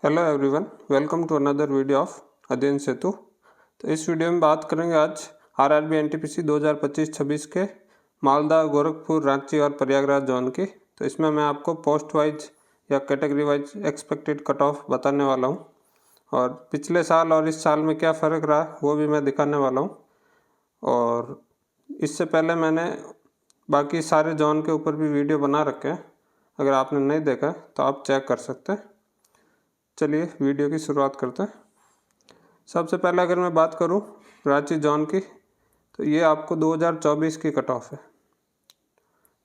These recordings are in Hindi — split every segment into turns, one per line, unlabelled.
Hello everyone, welcome to another video of Adhyayan Setu. तो इस वीडियो में बात करेंगे आज आरआरबी एनटीपीसी 2025-26 के मालदा, गोरखपुर, रांची और प्रयागराज जोन की। तो इसमें मैं आपको पोस्ट वाइज या category wise expected cut off बताने वाला हूं और पिछले साल और इस साल में क्या फ़र्क रहा वो भी मैं दिखाने वाला हूं। और इससे पहले मैंने बाकी सारे जोन के ऊपर भी वीडियो बना रखे हैं, अगर आपने नहीं देखा तो आप चेक कर सकते हैं। चलिए वीडियो की शुरुआत करते हैं। सबसे पहले अगर मैं बात करूं रांची जोन की, तो ये आपको 2024 की कट ऑफ है,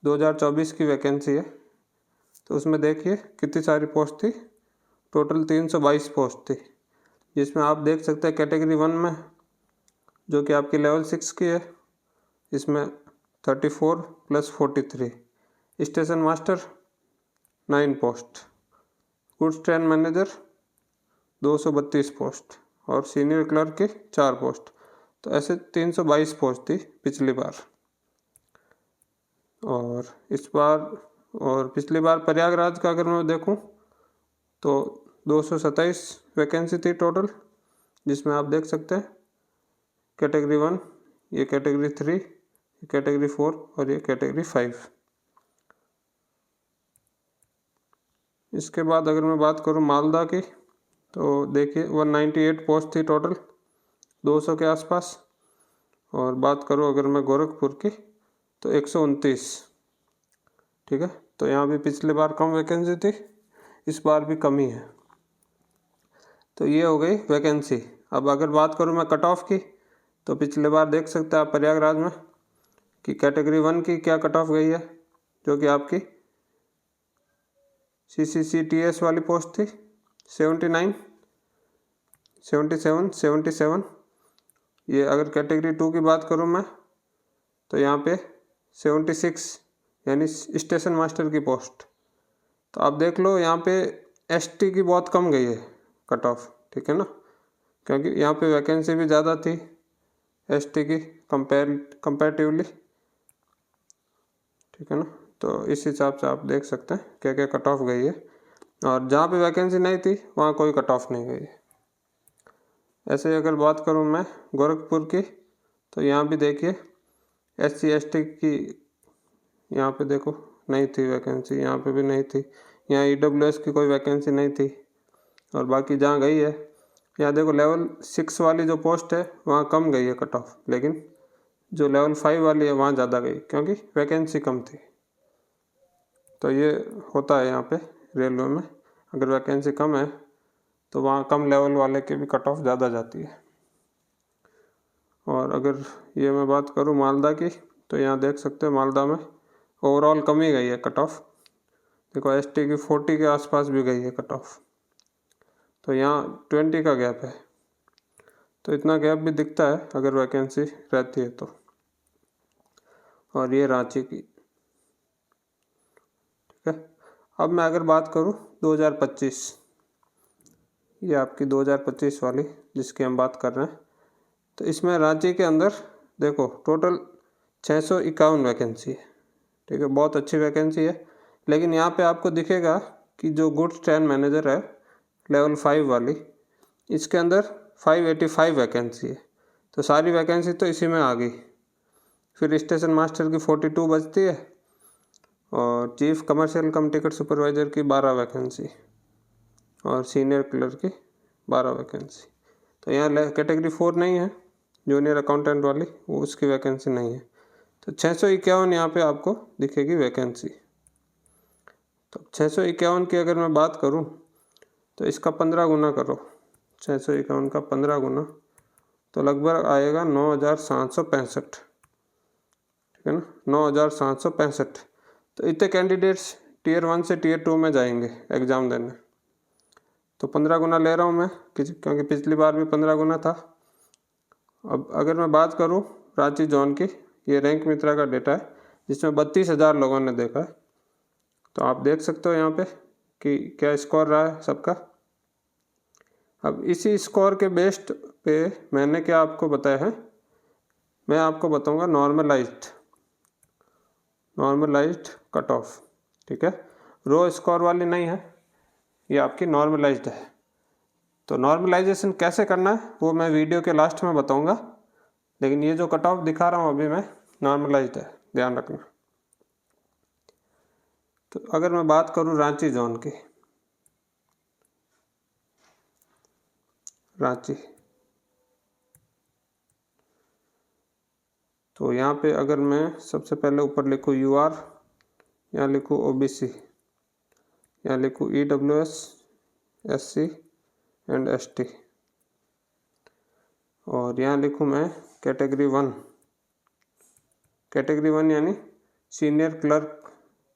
2024 की वैकेंसी है। तो उसमें देखिए कितनी सारी पोस्ट थी, टोटल 322 पोस्ट थी, जिसमें आप देख सकते हैं कैटेगरी 1 में जो कि आपकी लेवल 6 की है, इसमें 34 + 43, station master 9 post, goods train manager 232 post और सीनियर क्लर्क की 4 पोस्ट। तो ऐसे 322 पोस्ट थी पिछली बार। और इस बार और पिछली बार प्रयागराज का अगर मैं देखूं तो 227 वैकेंसी थी टोटल, जिसमें आप देख सकते हैं कैटेगरी 1, ये कैटेगरी 3, ये कैटेगरी 4 और ये कैटेगरी 5। इसके बाद अगर मैं बात करूं मालदा की, तो देखिए 198 पोस्ट थी टोटल, 200 के आसपास। और बात करूं अगर मैं गोरखपुर की तो 129, ठीक है। तो यहाँ भी पिछली बार कम वैकेंसी थी, इस बार भी कम ही है। तो ये हो गई वैकेंसी। अब अगर बात करूं मैं कट ऑफ की, तो पिछले बार देख सकते हैं आप प्रयागराज में कि कैटेगरी 1 की क्या कट ऑफ गई है, जो कि आपकी CCCTS वाली पोस्ट थी 79, 77, 77। ये अगर कैटेगरी 2 की बात करूं मैं, तो यहाँ पे 76 यानी स्टेशन मास्टर की पोस्ट। तो आप देख लो यहाँ पे ST की बहुत कम गई है कट ऑफ, ठीक है ना, क्योंकि यहाँ पे वैकेंसी भी ज़्यादा थी ST की कंपैरेटिवली, ठीक है ना। तो इस हिसाब से आप देख सकते हैं क्या क्या कट ऑफ गई है, और जहाँ पे वैकेंसी नहीं थी वहाँ कोई कट ऑफ नहीं गई है। ऐसे ही अगर बात करूँ मैं गोरखपुर की, तो यहाँ भी देखिए SC ST की यहाँ पे देखो नहीं थी वैकेंसी, यहाँ पे भी नहीं थी, यहाँ EWS की कोई वैकेंसी नहीं थी। और बाकी जहाँ गई है, यहाँ देखो लेवल 6 वाली जो पोस्ट है वहाँ कम गई है कट ऑफ, लेकिन जो लेवल 5 वाली है वहाँ ज़्यादा गई क्योंकि वैकेंसी कम थी। तो ये होता है यहाँ पे रेलवे में, अगर वैकेंसी कम है तो वहाँ कम लेवल वाले की भी कट ऑफ ज़्यादा जाती है। और अगर ये मैं बात करूँ मालदा की, तो यहाँ देख सकते हैं मालदा में ओवरऑल कम ही गई है कट ऑफ। देखो ST की 40 के आसपास भी गई है कट ऑफ, तो यहाँ 20 का गैप है। तो इतना गैप भी दिखता है अगर वैकेंसी रहती है तो। और ये रांची की, ठीक है। अब मैं अगर बात करूँ 2025, ये आपकी 2025 वाली जिसकी हम बात कर रहे हैं, तो इसमें रांची के अंदर देखो टोटल 651 वैकेंसी है, ठीक है, बहुत अच्छी वैकेंसी है। लेकिन यहाँ पे आपको दिखेगा कि जो गुड्स ट्रेन मैनेजर है लेवल 5 वाली, इसके अंदर 585 वैकेंसी है। तो सारी वैकेंसी तो इसी में आ गई। फिर स्टेशन मास्टर की 42 बचती है और चीफ कमर्शियल कम टिकट सुपरवाइज़र की 12 वैकेंसी और सीनियर क्लर्क की 12 वैकेंसी। तो यहाँ कैटेगरी 4 नहीं है, जूनियर अकाउंटेंट वाली, वो उसकी वैकेंसी नहीं है। तो 651 यहाँ पे आपको दिखेगी वैकेंसी। तो 651 की अगर मैं बात करूँ तो इसका 15 गुना करो, 651 का 15 गुना, तो लगभग आएगा 9765, ठीक है ना, 9765। तो इतने कैंडिडेट्स टियर 1 से टियर 2 में जाएंगे एग्ज़ाम देने। तो 15 गुना ले रहा हूँ मैं क्योंकि पिछली बार भी 15 गुना था। अब अगर मैं बात करूँ रांची जोन की, ये रैंक मित्रा का डेटा है जिसमें 32,000 लोगों ने देखा है। तो आप देख सकते हो यहाँ पे कि क्या स्कोर रहा है सबका। अब इसी स्कोर के बेस्ड पे मैंने क्या आपको बताया है, मैं आपको बताऊंगा नॉर्मलाइज्ड कट ऑफ, ठीक है। रो स्कोर वाली नहीं है, ये आपकी नॉर्मलाइज्ड है। तो नॉर्मलाइजेशन कैसे करना है वो मैं वीडियो के लास्ट में बताऊंगा, लेकिन ये जो कट ऑफ दिखा रहा हूँ अभी मैं नॉर्मलाइज्ड है, ध्यान रखना। तो अगर मैं बात करूँ रांची जोन की, रांची, तो यहाँ पे अगर मैं सबसे पहले ऊपर लिखूँ UR, यहाँ लिखूँ OBC, यहाँ लिखूँ EWS, SC एंड ST, और यहाँ लिखूँ मैं कैटेगरी 1। कैटेगरी 1 यानी सीनियर क्लर्क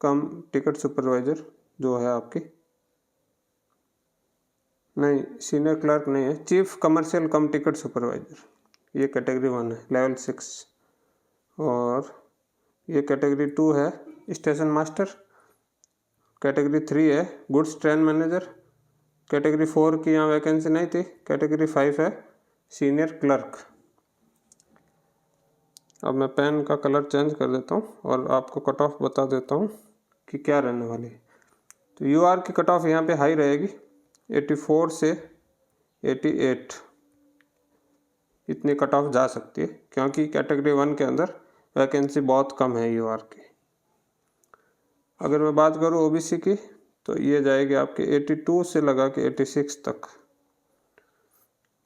कम टिकट सुपरवाइज़र जो है आपकी, नहीं सीनियर क्लर्क नहीं है, चीफ कमर्शियल कम टिकट सुपरवाइज़र, ये कैटेगरी 1 है, लेवल 6। और ये कैटेगरी 2 है स्टेशन मास्टर, कैटेगरी 3 है गुड्स ट्रेन मैनेजर, कैटेगरी 4 की यहाँ वैकेंसी नहीं थी, कैटेगरी 5 है सीनियर क्लर्क। अब मैं पेन का कलर चेंज कर देता हूँ और आपको कट ऑफ बता देता हूँ कि क्या रहने वाली है। तो UR की कट ऑफ यहाँ पे हाई रहेगी, 84 से 88 इतनी कट ऑफ जा सकती है, क्योंकि कैटेगरी 1 के अंदर वैकेंसी बहुत कम है UR की। अगर मैं बात करूँ OBC की तो ये जाएगी आपके 82 से लगा के 86 तक।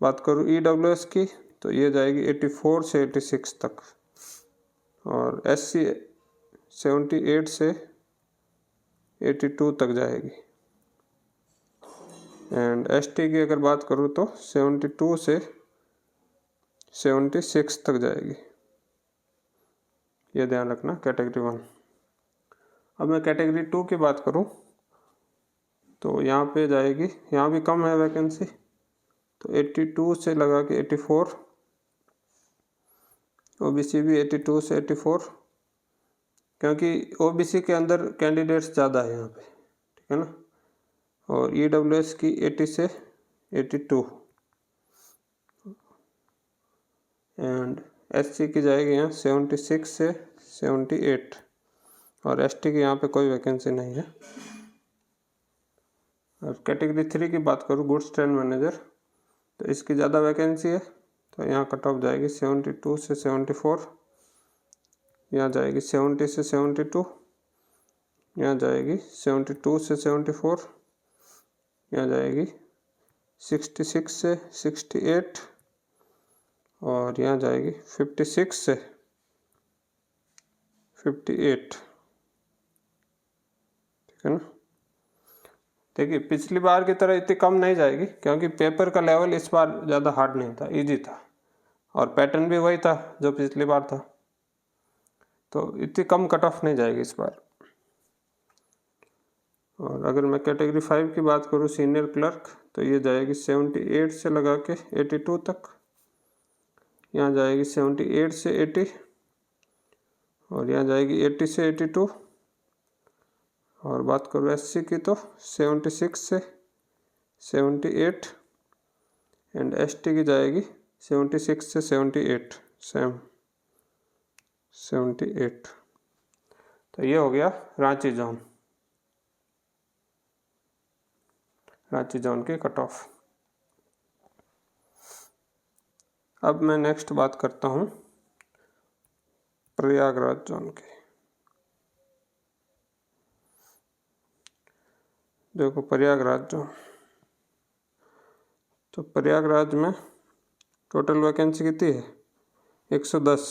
बात करूँ EWS की तो ये जाएगी 84 से 86 तक, और SC 78 से 82 तक जाएगी, एंड ST की अगर बात करूँ तो 72 से 76 तक जाएगी, ये ध्यान रखना कैटेगरी 1। अब मैं कैटेगरी 2 की बात करूँ तो यहाँ पे जाएगी, यहाँ भी कम है वैकेंसी, तो 82 से लगा के 84, OBC भी 82 से 84, क्योंकि OBC के अंदर कैंडिडेट्स ज़्यादा है यहाँ पे, ठीक है ना। और EWS की 80 से 82, एंड SC की जाएगी यहाँ 76 से 78, और ST की यहाँ पे कोई वैकेंसी नहीं है। और कैटेगरी 3 की बात करूँ गुड्स ट्रेन मैनेजर, तो इसकी ज़्यादा वैकेंसी है, तो यहाँ कट ऑफ जाएगी 72 से 74, यहाँ जाएगी 70 से 72, यहाँ जाएगी 72 से 74, यहाँ जाएगी 66 से 68, और यहाँ जाएगी 56 से 58, ठीक है ना। देखिए पिछली बार की तरह इतनी कम नहीं जाएगी, क्योंकि पेपर का लेवल इस बार ज़्यादा हार्ड नहीं था, इजी था, और पैटर्न भी वही था जो पिछली बार था, तो इतनी कम कट ऑफ नहीं जाएगी इस बार। और अगर मैं कैटेगरी 5 की बात करूँ सीनियर क्लर्क, तो ये जाएगी 78 से लगा के 82 तक, यहाँ जाएगी 78 से 80, और यहाँ जाएगी 80 से 82। और बात करूँ SC की तो 76 से 78, एंड ST की जाएगी 76 से 78, सेम 78। तो ये हो गया रांची जोन, रांची जोन की कट ऑफ। अब मैं नेक्स्ट बात करता हूँ प्रयागराज जोन की। देखो प्रयागराज जोन, तो प्रयागराज में टोटल वैकेंसी कितनी है 110,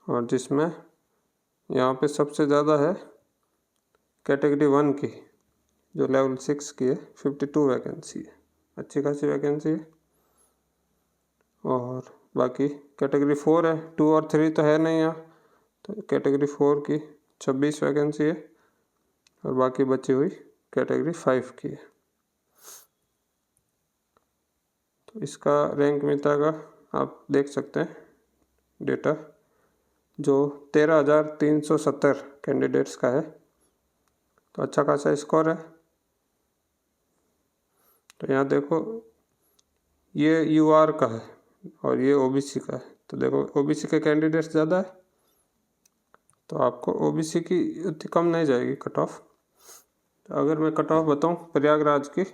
और जिसमें यहाँ पे सबसे ज़्यादा है कैटेगरी 1 की जो लेवल 6 की है, 52 वैकेंसी है, अच्छी खासी वैकेंसी है। और बाकी कैटेगरी 4 है, 2 और 3 तो है नहीं यहाँ, तो कैटेगरी 4 की 26 वैकेंसी है, और बाकी बची हुई कैटेगरी 5 की है। तो इसका रैंक मिलता का आप देख सकते हैं डेटा, जो 13,370 कैंडिडेट्स का है, तो अच्छा खासा स्कोर है। तो यहाँ देखो ये UR का है और ये OBC का है, तो देखो OBC के कैंडिडेट्स ज़्यादा है, तो आपको OBC की उतनी कम नहीं जाएगी कट ऑफ। तो अगर मैं कट ऑफ बताऊँ प्रयागराज की,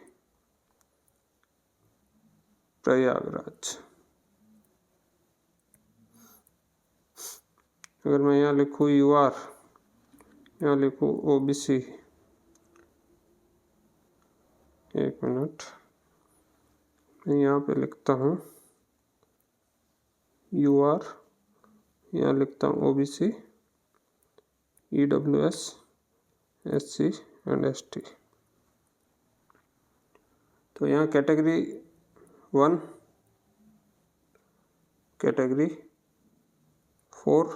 प्रयागराज। अगर मैं यहाँ लिखूँ UR, यहाँ लिखूँ OBC, एक मिनट, मैं यहाँ पे लिखता हूँ UR, यहाँ लिखता हूँ OBC, EWS, SC and ST। तो यहाँ कैटेगरी 1, कैटेगरी 4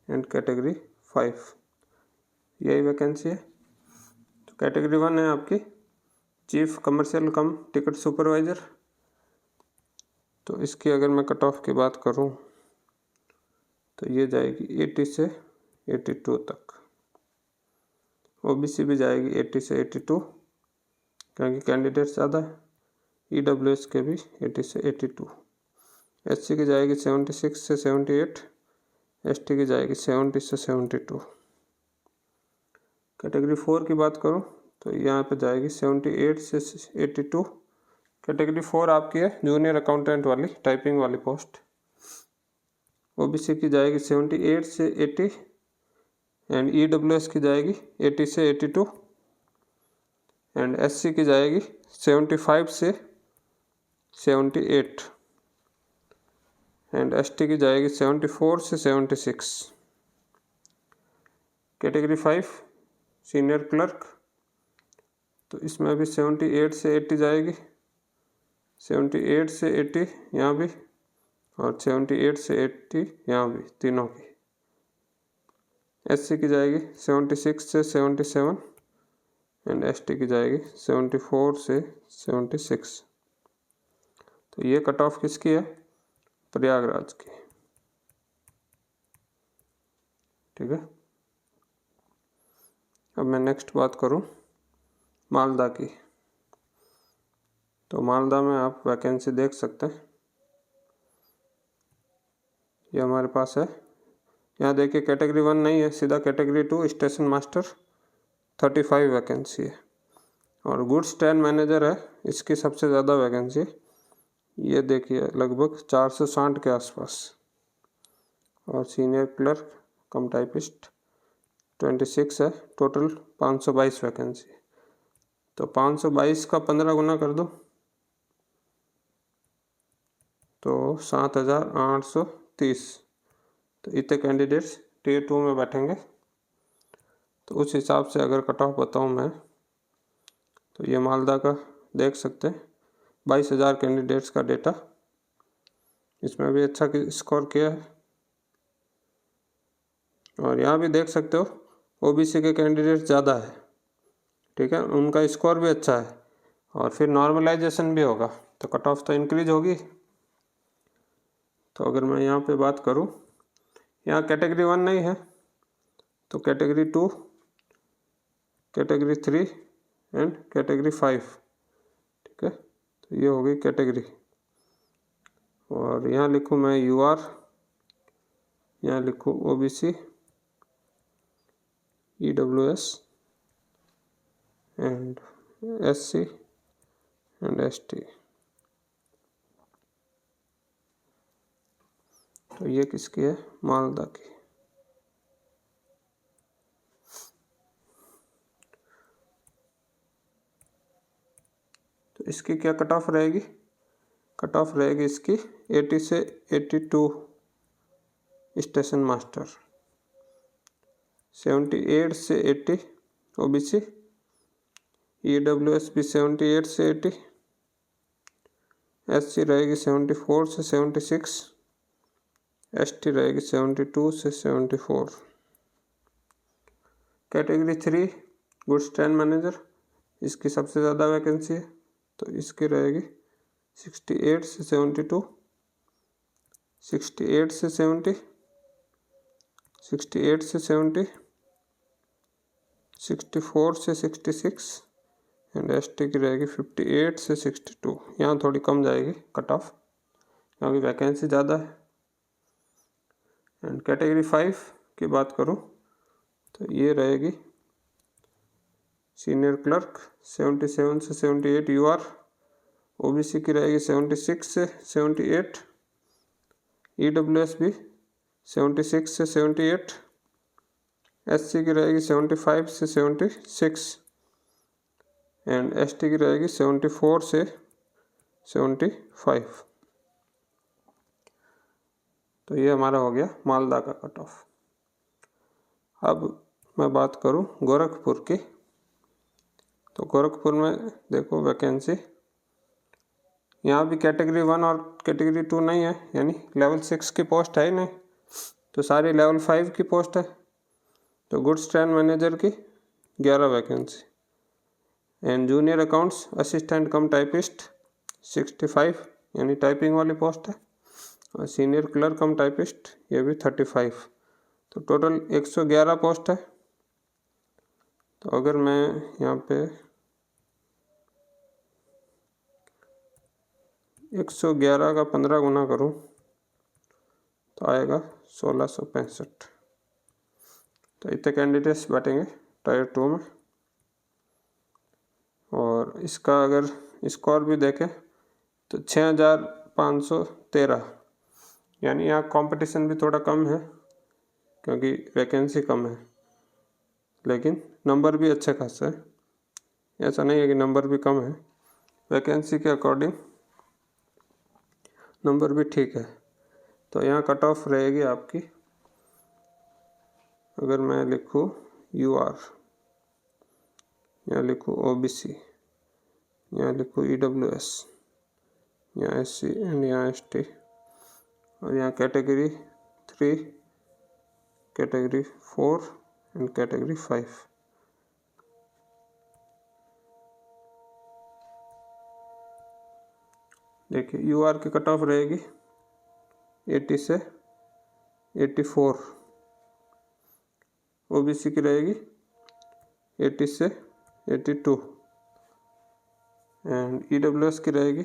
एंड कैटेगरी 5, यही वैकेंसी है। तो कैटेगरी 1 है आपकी चीफ कमर्शियल कम टिकट सुपरवाइज़र। तो इसकी अगर मैं कट ऑफ की बात करूं तो ये जाएगी 80 से 82 तक। OBC भी जाएगी 80 से 82 क्योंकि कैंडिडेट ज़्यादा है। EWS के भी 80 से 82। SC की जाएगी 76 से 78, ST की जाएगी 70 से 72। कैटेगरी 4 की बात करूं तो यहाँ पे जाएगी 78 से 82। कैटेगरी 4 आपकी है जूनियर अकाउंटेंट वाली टाइपिंग वाली पोस्ट। OBC की जाएगी 78 से 80 एंड EWS की जाएगी 80 से 82 एंड SC की जाएगी 75 से 78 एंड ST की जाएगी 74 से 76। कैटेगरी 5 सीनियर क्लर्क, तो इसमें भी 78 से 80 जाएगी, 78 से 80 यहाँ भी और 78 से 80 यहाँ भी, तीनों की। SC की जाएगी 76 से 77 एंड ST की जाएगी 74 से 76। तो ये कट ऑफ किसकी है? प्रयागराज की। ठीक है। अब मैं नेक्स्ट बात करूं मालदा की। तो मालदा में आप वैकेंसी देख सकते हैं, ये हमारे पास है। यहाँ देखिए कैटेगरी 1 नहीं है, सीधा कैटेगरी 2 स्टेशन मास्टर 35 वैकेंसी है और गुड्स ट्रेन मैनेजर है, इसकी सबसे ज़्यादा वैकेंसी। ये देखिए लगभग 460 के आसपास। और सीनियर क्लर्क कम टाइपिस्ट 26 है, टोटल 522 वैकेंसी। तो 522 का 15 गुना कर दो तो 7830। तो इतने कैंडिडेट्स Tier 2 में बैठेंगे। तो उस हिसाब से अगर कट ऑफ बताऊँ मैं तो ये मालदा का देख सकते हैं 22,000 कैंडिडेट्स का डेटा, इसमें भी अच्छा स्कोर किया है। और यहाँ भी देख सकते हो OBC के कैंडिडेट ज़्यादा है, ठीक है, उनका स्कोर भी अच्छा है और फिर नॉर्मलाइजेशन भी होगा तो कट ऑफ तो इंक्रीज होगी। तो अगर मैं यहाँ पे बात करूँ, यहाँ कैटेगरी 1 नहीं है तो कैटेगरी 2, कैटेगरी 3 एंड कैटेगरी 5, ठीक है। तो ये हो गई कैटेगरी। और यहाँ लिखूँ मैं UR, यहाँ लिखूँ OBC, EWS and SC and ST। तो ये किसकी है? मालदा की। तो इसकी क्या कट ऑफ रहेगी? कट ऑफ रहेगी इसकी 80 से 82 स्टेशन मास्टर, 78 से 80 OBC, EWS भी 78 से 80, SC रहेगी 74 से 76, ST रहेगी 72 से 74। कैटेगरी 3 गुड्स ट्रेन मैनेजर, इसकी सबसे ज़्यादा वैकेंसी है तो इसकी रहेगी 68 से 72, 68 से 70, 68 से 70, 64 से 66 एंड ST की रहेगी 58 से 62। यहाँ थोड़ी कम जाएगी कट ऑफ क्योंकि वैकेंसी ज़्यादा है। एंड कैटेगरी 5 की बात करूँ तो ये रहेगी सीनियर क्लर्क 77 से 78 UR, ओबीसी की रहेगी 76 से 78, ईडब्ल्यूएस भी 76 से 78, एससी की रहेगी 75 से 76 एंड एसटी की रहेगी 74 से 75। तो ये हमारा हो गया मालदा का कट ऑफ। अब मैं बात करूं गोरखपुर की, तो गोरखपुर में देखो वैकेंसी, यहाँ भी कैटेगरी 1 और कैटेगरी 2 नहीं है, यानी लेवल 6 की पोस्ट है ही नहीं, तो सारी लेवल 5 की पोस्ट है। तो गुड्स ट्रेन मैनेजर की 11 vacancy and junior accounts assistant come typist 65, यानी टाइपिंग वाली पोस्ट है, और सीनियर क्लर्क कम टाइपिस्ट ये भी 35। तो टोटल 111 पोस्ट है। तो अगर मैं यहाँ पे 111 का 15 गुना करूँ तो आएगा 1665। तो इतने कैंडिडेट्स बैठेंगे टायर 2 में। और इसका अगर स्कोर भी देखें तो 6513, यानी यहाँ कंपटीशन भी थोड़ा कम है क्योंकि वैकेंसी कम है, लेकिन नंबर भी अच्छे खासे है। ऐसा नहीं है कि नंबर भी कम है, वैकेंसी के अकॉर्डिंग नंबर भी ठीक है। तो यहाँ कट ऑफ रहेगी आपकी, अगर मैं लिखूँ यूआर, यहाँ लिखूँ ओबीसी, यहाँ लिखूँ ईडब्ल्यूएस, यहाँ एससी एंड यहाँ एसटी, और यहाँ कैटेगरी 3, कैटेगरी 4 एंड कैटेगरी 5। देखिए यूआर की कट ऑफ रहेगी 80 से 84, ओबीसी की रहेगी 80 से 82 एंड ईडब्ल्यूएस की रहेगी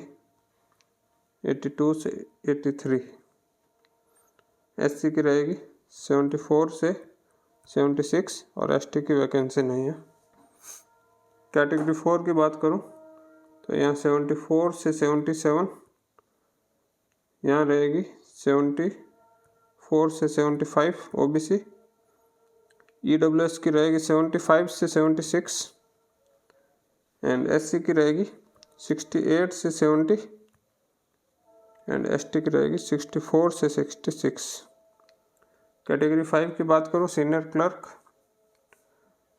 82 से 83, एससी की रहेगी 74 से 76 और एसटी की वैकेंसी नहीं है। कैटेगरी 4 की बात करूं तो यहाँ 74 से 77, यहाँ रहेगी 74 से 75 ओबीसी, ईडब्ल्यूएस की रहेगी 75 से 76 एंड एससी की रहेगी 68 से 70 एंड एसटी की रहेगी 64 से 66। कैटेगरी 5 की बात करूँ सीनियर क्लर्क,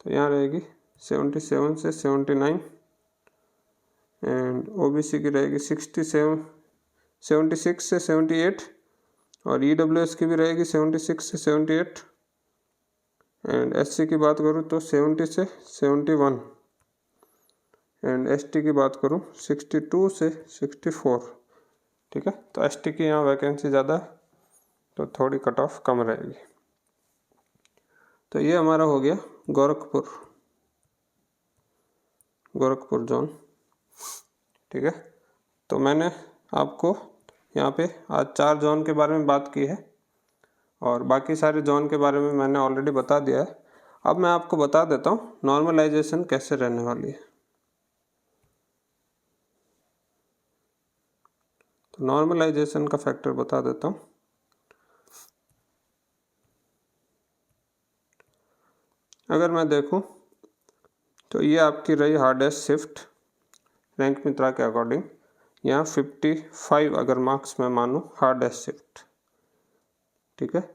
तो यहाँ रहेगी 77 से 79 एंड ओबीसी की रहेगी 76 से 78 और ईडब्ल्यूएस की भी रहेगी 76 से 78 एंड एससी की बात करूँ तो 70 से 71 एंड एसटी की बात करूँ 62 से 64। ठीक है, तो एसटी की यहाँ वैकेंसी ज़्यादा है तो थोड़ी कट ऑफ कम रहेगी। तो ये हमारा हो गया गोरखपुर जोन। ठीक है, तो मैंने आपको यहाँ पे आज 4 जोन के बारे में बात की है और बाकी सारे जोन के बारे में मैंने ऑलरेडी बता दिया है। अब मैं आपको बता देता हूँ नॉर्मलाइजेशन कैसे रहने वाली है। तो नॉर्मलाइजेशन का फैक्टर बता देता हूँ। अगर मैं देखूँ तो ये आपकी रही हार्डेस्ट शिफ्ट रैंक मित्रा के अकॉर्डिंग, यहाँ 55 अगर मार्क्स में मानूँ हार्डेस्ट शिफ्ट। ठीक है,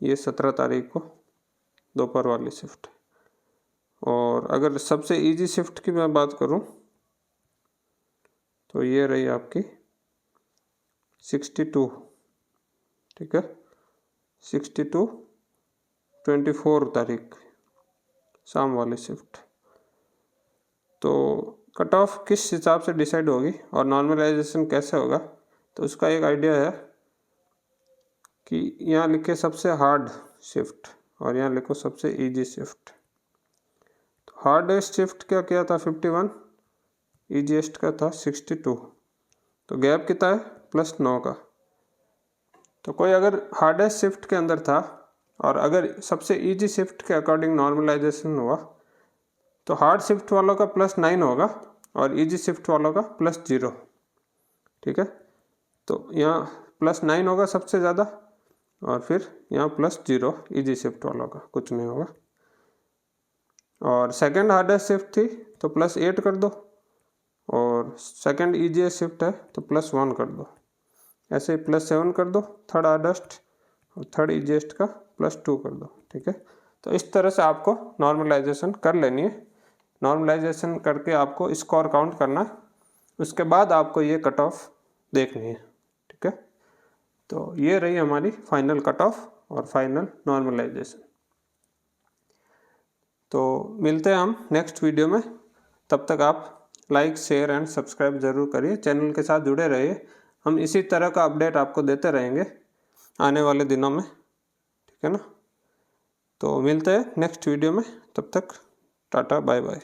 ये 17 तारीख को दोपहर वाली शिफ्ट। और अगर सबसे इजी शिफ्ट की मैं बात करूँ तो ये रही आपकी 62। ठीक है, 62 24 तारीख शाम वाली शिफ्ट। तो कट ऑफ किस हिसाब से डिसाइड होगी और नॉर्मलाइजेशन कैसे होगा, तो उसका एक आइडिया है कि यहाँ लिखे सबसे हार्ड शिफ्ट और यहाँ लिखो सबसे इजी शिफ्ट। तो हार्डेस्ट शिफ्ट क्या किया था 51, इजीएस्ट का था 62, तो गैप कितना है +9 का। तो कोई अगर हार्डेस्ट शिफ्ट के अंदर था और अगर सबसे इजी शिफ्ट के अकॉर्डिंग नॉर्मलाइजेशन हुआ तो हार्ड शिफ्ट वालों का +9 होगा और इजी शिफ्ट वालों का +0। ठीक है। तो यहाँ +9 होगा सबसे ज़्यादा, और फिर यहाँ +0 इजी शिफ्ट वाला होगा, कुछ नहीं होगा। और सेकंड हार्डेस्ट शिफ्ट थी तो +8 कर दो, और सेकंड इजीएस्ट शिफ्ट है तो +1 कर दो। ऐसे +7 कर दो थर्ड हार्डेस्ट, और थर्ड इजीएस्ट का +2 कर दो, ठीक है। तो इस तरह से आपको नॉर्मलाइजेशन कर लेनी है। नॉर्मलाइजेशन करके आपको स्कोर काउंट करना है, उसके बाद आपको ये कट ऑफ देखनी है, ठीक है। तो ये रही हमारी फाइनल कट ऑफ और फाइनल नॉर्मलाइजेशन। तो मिलते हैं हम नेक्स्ट वीडियो में, तब तक आप लाइक शेयर एंड सब्सक्राइब ज़रूर करिए, चैनल के साथ जुड़े रहिए। हम इसी तरह का अपडेट आपको देते रहेंगे आने वाले दिनों में, ठीक है ना। तो मिलते हैं नेक्स्ट वीडियो में, तब तक टाटा बाय बाय।